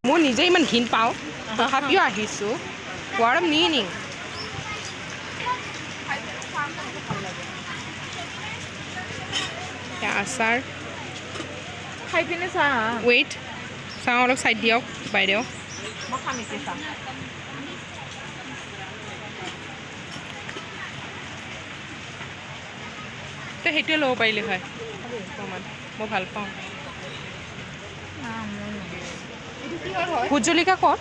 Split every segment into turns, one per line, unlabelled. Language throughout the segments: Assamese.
মই নিজে ইমান ঘিন পাওঁ তথাপিও আহিছোঁ গৰম নি আচাৰ
খাই পিনে চা
ৱেইট চাওঁ অলপ চাইড দিয়ক বাইদেউ
মই খাম এতিয়া চা
সেইটোৱে ল'ব পাৰিলে হয় অকণমান মই ভাল পাওঁ ভোট জলকীয়া ক'ত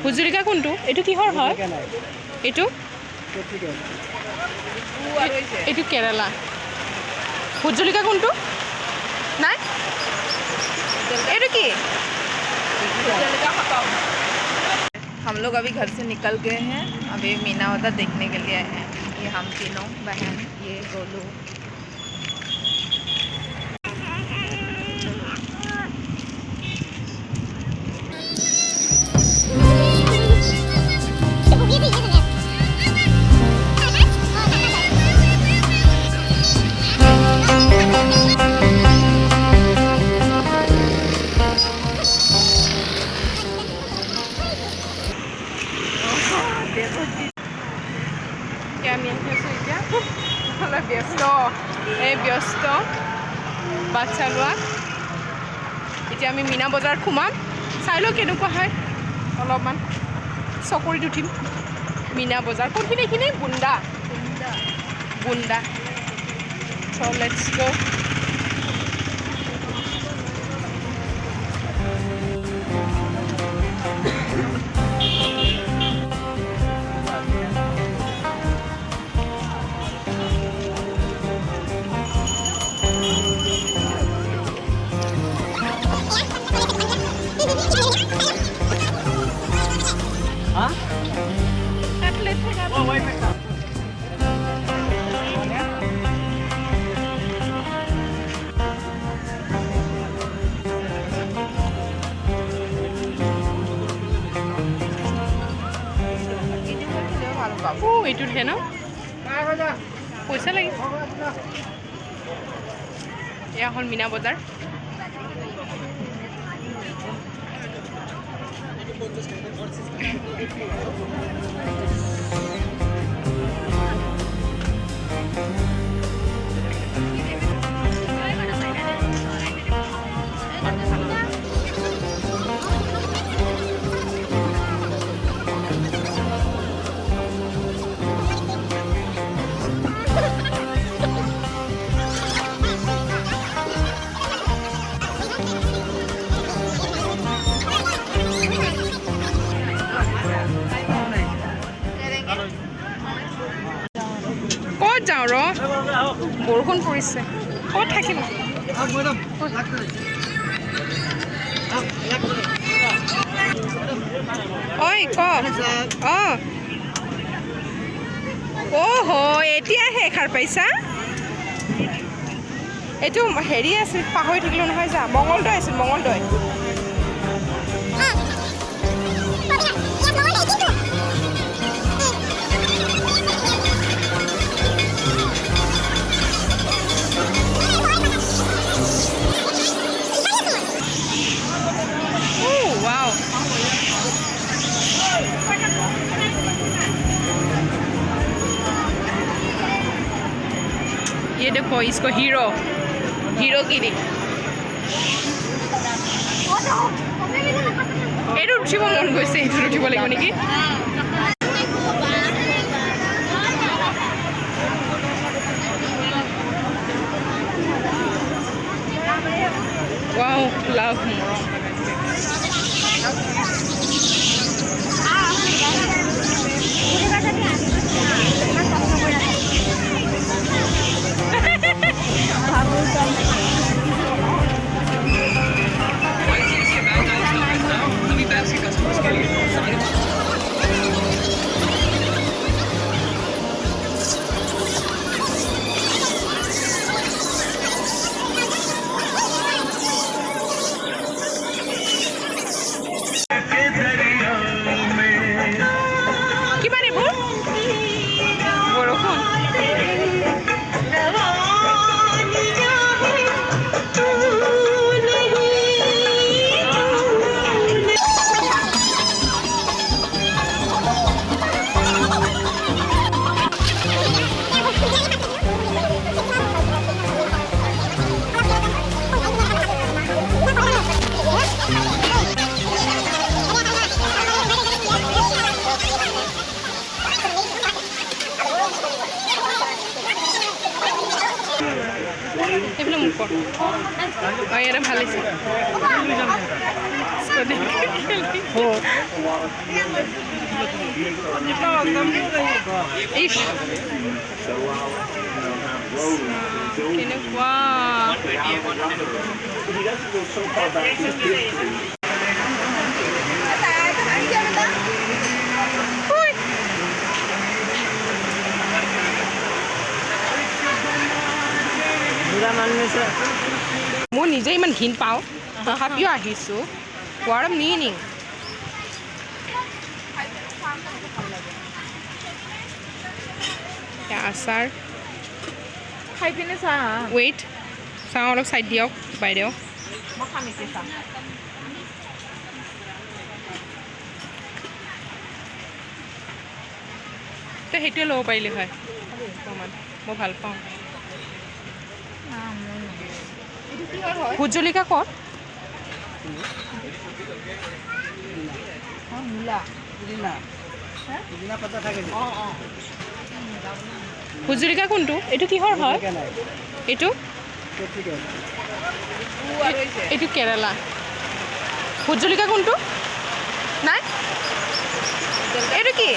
ভোট জলকীয়া কোনটো এইটো কিহৰ হয় এইটো এইটো কেৰেলা ভোট জলকীয়া কোনটো নাই এইটো কি
हम लोग अभी घर से निकल गए हैं अभी मीना बाजार देखने के लिए आए हैं ये हम तीनों बहन ये गोलू
ব্যস্ত বাচ্চা লোৱা এতিয়া আমি মিনা বজাৰত সোমাম চাই লওঁ কেনেকুৱা হয় অলপমান চকৰিত উঠিম মিনা বজাৰ কোনখিনি এইখিনি বুন্দা বুন্দা so let's go এইটোতহে ন পইচা লাগে এয়া হ'ল মিনা বজাৰ ক'ত যাওঁ ৰ বৰষুণ পৰিছে ক'ত থাকিম ঐ ক অহ এতিয়াহে খাৰ পাইছা এইটো হেৰি আছিল পাহৰি থাকিলোঁ নহয় যা মঙলদৈ আছিল মঙলদৈ ये देखो इसको हीरो हीरोगिरी এইটো উঠিব মন গৈছে এইটো উঠিব লাগিব নেকি wow love ওপৰত অঁ ইয়াতে ভাল হৈছে ইছ কেনেকুৱা মই নিজে ইমান ঘিণ পাওঁ তথাপিও আহিছোঁ হোৱাট এ মিনিং আচাৰ
খাই পিনে চা
ৱেইট চাওঁ অলপ চাইড দিয়ক বাইদেউ
মই খাম এতিয়া চা
সেইটোৱে ল'ব পাৰিলে হয় অকণমান মই ভাল পাওঁ ভোট জলকীয়া ক'ত ভোট জলকীয়া কোনটো এইটো কিহৰ হয় এইটো এইটো কেৰেলা ভোট জলকীয়া কোনটো নাই এইটো কি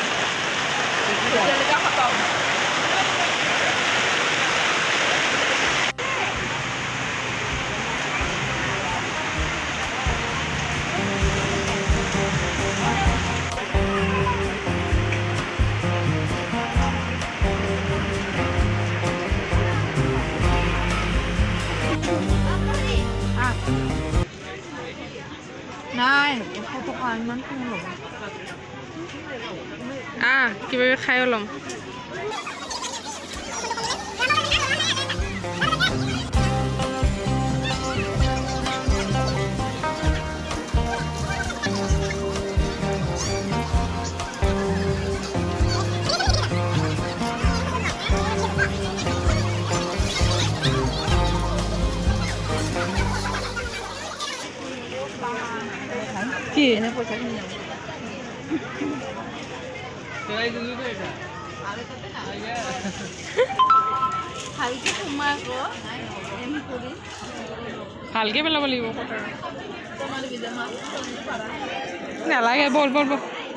নাই 100 টকা ইমান কম ল'ব
কিবা খাই ল'ম কি
এনে পইচা কিনি
ভালকে পেলাব লাগিব নালাগে বল বল বল